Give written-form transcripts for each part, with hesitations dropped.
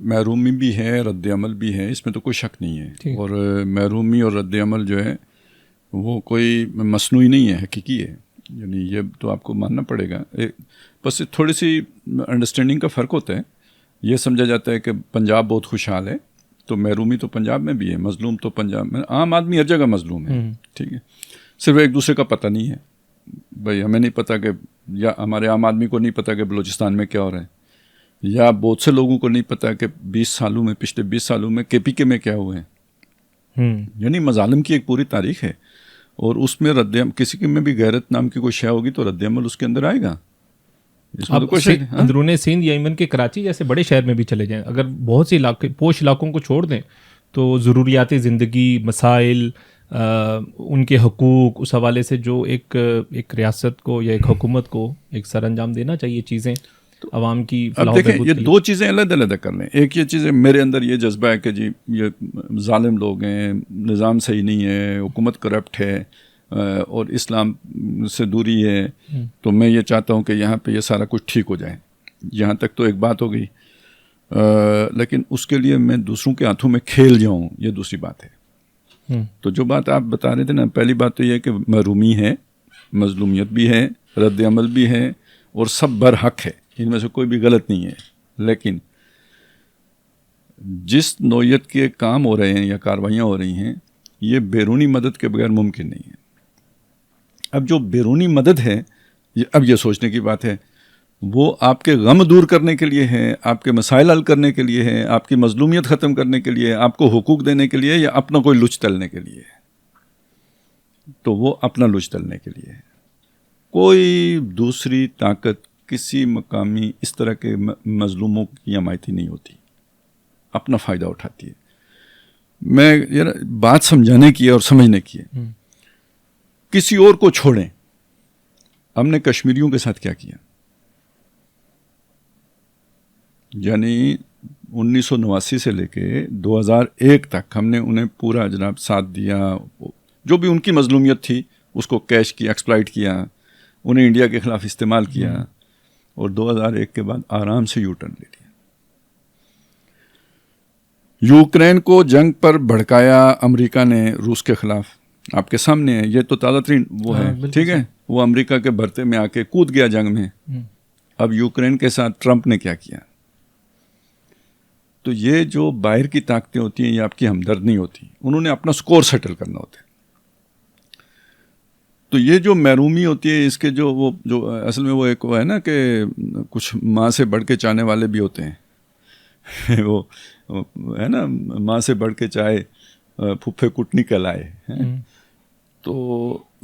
محرومی بھی ہے، رد عمل بھی ہے، اس میں تو کوئی شک نہیں ہے. اور محرومی اور رد عمل جو ہے وہ کوئی مصنوعی نہیں ہے، حقیقی ہے. یعنی یہ تو آپ کو ماننا پڑے گا. بس تھوڑی سی انڈرسٹینڈنگ کا فرق ہوتا ہے. یہ سمجھا جاتا ہے کہ پنجاب بہت خوشحال ہے، تو محرومی تو پنجاب میں بھی ہے، مظلوم تو پنجاب میں، عام آدمی ہر جگہ مظلوم ہے. ٹھیک ہے، صرف ایک دوسرے کا پتہ نہیں ہے. بھائی ہمیں نہیں پتہ کہ، یا ہمارے عام آدمی کو نہیں پتہ کہ بلوچستان میں کیا ہو رہا ہے، یا بہت سے لوگوں کو نہیں پتہ کہ پچھلے 20 سالوں میں KPK میں کیا ہوئے ہیں. یعنی مظالم کی ایک پوری تاریخ ہے، اور اس میں کسی کے میں بھی غیرت نام کی کوئی شے ہوگی تو رد عمل اس کے اندر آئے گا. اب اندرون سندھ یا ایمن کے کراچی جیسے بڑے شہر میں بھی چلے جائیں، اگر بہت سی پوش علاقوں کو چھوڑ دیں تو ضروریات زندگی، مسائل، ان کے حقوق، اس حوالے سے جو ایک ریاست کو یا ایک حکومت کو ایک سر انجام دینا چاہیے چیزیں عوام کی. اب دیکھیں یہ دو چیزیں علیحدہ کر لیں. ایک یہ چیز ہے، میرے اندر یہ جذبہ ہے کہ جی یہ ظالم لوگ ہیں، نظام صحیح نہیں ہے، حکومت کرپٹ ہے، اور اسلام سے دوری ہے، تو میں یہ چاہتا ہوں کہ یہاں پہ یہ سارا کچھ ٹھیک ہو جائے. یہاں تک تو ایک بات ہو گئی، لیکن اس کے لیے میں دوسروں کے ہاتھوں میں کھیل جاؤں، یہ دوسری بات ہے. تو جو بات آپ بتا رہے تھے نا، پہلی بات تو یہ ہے کہ محرومی ہے، مظلومیت بھی ہے، رد عمل بھی ہے، اور سب برحق ہے، ان میں سے کوئی بھی غلط نہیں ہے. لیکن جس نوعیت کے کام ہو رہے ہیں یا کاروائیاں ہو رہی ہیں، یہ بیرونی مدد کے بغیر ممکن نہیں ہے. اب جو بیرونی مدد ہے، اب یہ سوچنے کی بات ہے، وہ آپ کے غم دور کرنے کے لیے ہے، آپ کے مسائل حل کرنے کے لیے ہے، آپ کی مظلومیت ختم کرنے کے لیے، آپ کو حقوق دینے کے لیے، یا اپنا کوئی لچ تلنے کے لیے ہے. تو وہ اپنا لچ تلنے کے لیے ہے. کوئی دوسری طاقت کسی مقامی اس طرح کے مظلوموں کی حمایتی نہیں ہوتی، اپنا فائدہ اٹھاتی ہے. میں یار بات سمجھانے کی ہے اور سمجھنے کی ہے. کسی اور کو چھوڑیں، ہم نے کشمیریوں کے ساتھ کیا کیا؟ یعنی 1989 سے لے کے 2001 تک ہم نے انہیں پورا جناب ساتھ دیا. جو بھی ان کی مظلومیت تھی اس کو کیش کیا، ایکسپلائٹ کیا، انہیں انڈیا کے خلاف استعمال کیا، اور 2001 کے بعد آرام سے یو ٹرن لے لیا. یوکرین کو جنگ پر بھڑکایا امریکہ نے روس کے خلاف، آپ کے سامنے ہے، یہ تو تازہ ترین وہ ہے. ٹھیک ہے، وہ امریکہ کے بھرتے میں آ کے کود گیا جنگ میں. اب یوکرین کے ساتھ ٹرمپ نے کیا کیا؟ تو یہ جو باہر کی طاقتیں ہوتی ہیں، یہ آپ کی ہمدرد نہیں ہوتی، انہوں نے اپنا سکور سیٹل کرنا ہوتا ہے. تو یہ جو محرومی ہوتی ہے، اس کے جو اصل میں وہ ایک وہ ہے نا کہ کچھ ماں سے بڑھ کے چاہنے والے بھی ہوتے ہیں. وہ ہے نا، ماں سے بڑھ کے چاہے پھپھے کٹنی کہلائے. تو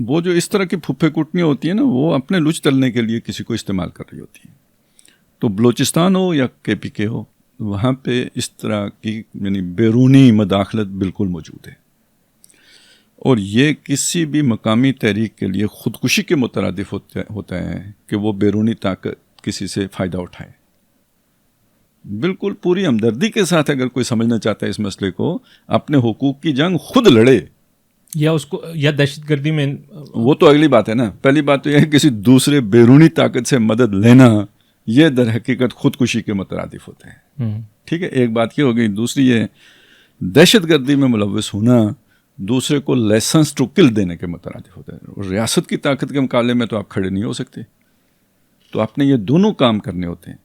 وہ جو اس طرح کی پھپھے کٹنیاں ہوتی ہیں نا، وہ اپنے لچ تلنے کے لیے کسی کو استعمال کر رہی ہوتی ہیں. تو بلوچستان ہو یا KPK ہو، وہاں پہ اس طرح کی یعنی بیرونی مداخلت بالکل موجود ہے. اور یہ کسی بھی مقامی تحریک کے لیے خودکشی کے مترادف ہوتا ہے کہ وہ بیرونی طاقت کسی سے فائدہ اٹھائے. بالکل پوری ہمدردی کے ساتھ اگر کوئی سمجھنا چاہتا ہے اس مسئلے کو، اپنے حقوق کی جنگ خود لڑے، یا اس کو یا دہشت گردی میں، وہ تو اگلی بات ہے نا. پہلی بات تو یہ ہے کسی دوسرے بیرونی طاقت سے مدد لینا، یہ در حقیقت خودکشی کے مترادف ہوتے ہیں. ٹھیک ہے، ایک بات یہ ہو گئی. دوسری یہ دہشت گردی میں ملوث ہونا دوسرے کو لیسنس ٹو کل دینے کے مترادف ہوتا ہے. اور ریاست کی طاقت کے مقابلے میں تو آپ کھڑے نہیں ہو سکتے. تو آپ نے یہ دونوں کام کرنے ہوتے ہیں.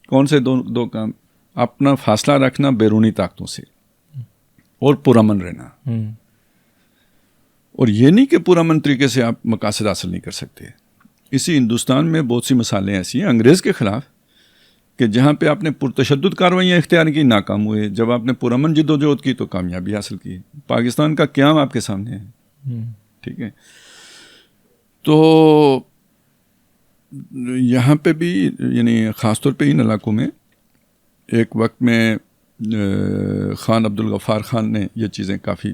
کون سے دو کام؟ اپنا فاصلہ رکھنا بیرونی طاقتوں سے، اور پرامن رہنا. اور یہ نہیں کہ پرامن طریقے سے آپ مقاصد حاصل نہیں کر سکتے. اسی ہندوستان میں بہت سی مثالیں ایسی ہیں انگریز کے خلاف کہ جہاں پہ آپ نے پرتشدد کارروائیاں اختیار کی، ناکام ہوئے. جب آپ نے پرامن جد و جہد کی تو کامیابی حاصل کی. پاکستان کا قیام آپ کے سامنے ہے. ٹھیک ہے، تو یہاں پہ بھی یعنی خاص طور پہ ان علاقوں میں ایک وقت میں خان عبدالغفار خان نے یہ چیزیں کافی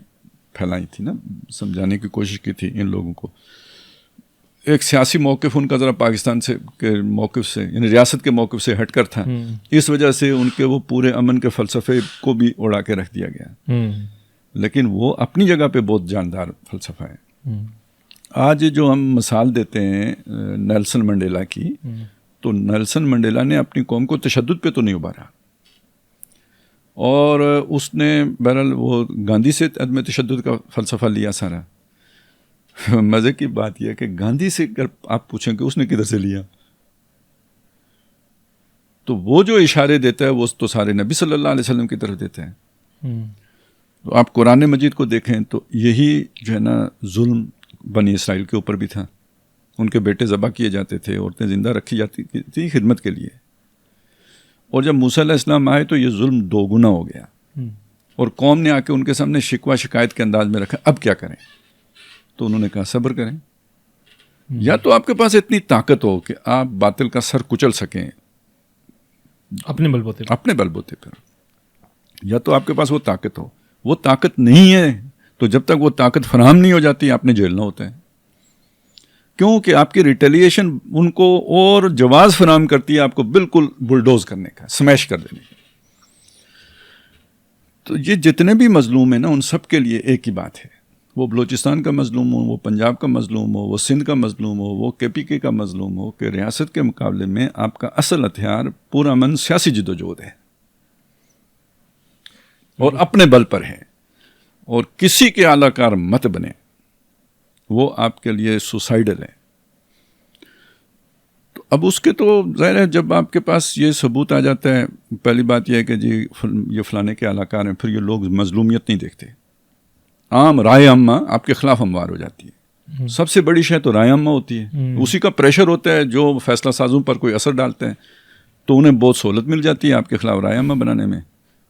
پھیلائی تھی نا، سمجھانے کی کوشش کی تھی ان لوگوں کو. ایک سیاسی موقف ان کا ذرا پاکستان سے کے موقف سے یعنی ریاست کے موقف سے ہٹ کر تھا. اس وجہ سے ان کے وہ پورے امن کے فلسفے کو بھی اڑا کے رکھ دیا گیا. لیکن وہ اپنی جگہ پہ بہت جاندار فلسفہ ہے. آج جو ہم مثال دیتے ہیں نیلسن منڈیلا کی، تو نیلسن منڈیلا نے اپنی قوم کو تشدد پہ تو نہیں ابھارا. اور اس نے بہرحال وہ گاندھی سے عدم تشدد کا فلسفہ لیا سارا. مزے کی بات یہ ہے کہ گاندھی سے اگر آپ پوچھیں کہ اس نے کدھر سے لیا تو وہ جو اشارے دیتا ہے وہ تو سارے نبی صلی اللہ علیہ وسلم کی طرف دیتے ہیں. تو آپ قرآن مجید کو دیکھیں تو یہی جو ہے نا ظلم بنی اسرائیل کے اوپر بھی تھا. ان کے بیٹے ذبح کیے جاتے تھے, عورتیں زندہ رکھی جاتی تھی خدمت کے لیے. اور جب موسیٰ علیہ السلام آئے تو یہ ظلم دو گنا ہو گیا, اور قوم نے آ کے ان کے سامنے شکوہ شکایت کے انداز میں رکھا اب کیا کریں. تو انہوں نے کہا صبر کریں, یا تو آپ کے پاس اتنی طاقت ہو کہ آپ باطل کا سر کچل سکیں اپنے بل بوتے پر, یا تو آپ کے پاس وہ طاقت ہو. وہ طاقت نہیں ہے تو جب تک وہ طاقت فراہم نہیں ہو جاتی آپ نے جھیلنا ہوتا ہے, کیونکہ آپ کی ریٹیلیشن ان کو اور جواز فراہم کرتی ہے آپ کو بالکل بلڈوز کرنے کا, سمیش کر دینے کا. تو یہ جتنے بھی مظلوم ہیں نا ان سب کے لیے ایک ہی بات ہے, وہ بلوچستان کا مظلوم ہو, وہ پنجاب کا مظلوم ہو, وہ سندھ کا مظلوم ہو, وہ KPK کا مظلوم ہو, کہ ریاست کے مقابلے میں آپ کا اصل ہتھیار پورا من سیاسی جدوجہد ہے اور اپنے بل پر ہے, اور کسی کے اعلی کار مت بنے, وہ آپ کے لیے سوسائڈل ہے. تو اب اس کے تو ظاہر ہے جب آپ کے پاس یہ ثبوت آ جاتا ہے, پہلی بات یہ ہے کہ جی یہ فلانے کے اعلی کار ہیں, پھر یہ لوگ مظلومیت نہیں دیکھتے. عام رائے عامہ آپ کے خلاف ہموار ہو جاتی ہے. سب سے بڑی شے تو رائے عامہ ہوتی ہے, اسی کا پریشر ہوتا ہے جو فیصلہ سازوں پر کوئی اثر ڈالتے ہیں, تو انہیں بہت سہولت مل جاتی ہے آپ کے خلاف رائے عامہ بنانے میں,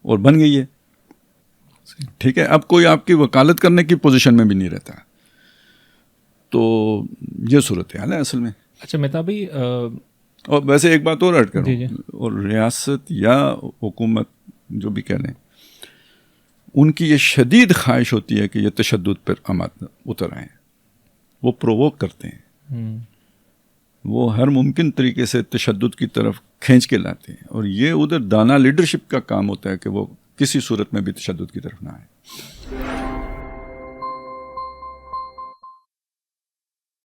اور بن گئی ہے. ٹھیک ہے, اب کوئی آپ کی وکالت کرنے کی پوزیشن میں بھی نہیں رہتا. تو یہ صورتحال ہے اصل میں. اچھا مہتاب بھائی, اور ویسے ایک بات اور ایڈ کروں, اور ریاست یا حکومت جو بھی کہہ لیں, ان کی یہ شدید خواہش ہوتی ہے کہ یہ تشدد پر اتر آئیں. وہ پرووک کرتے ہیں, وہ ہر ممکن طریقے سے تشدد کی طرف کھینچ کے لاتے ہیں, اور یہ ادھر دانا لیڈرشپ کا کام ہوتا ہے کہ وہ کسی صورت میں بھی تشدد کی طرف نہ آئے.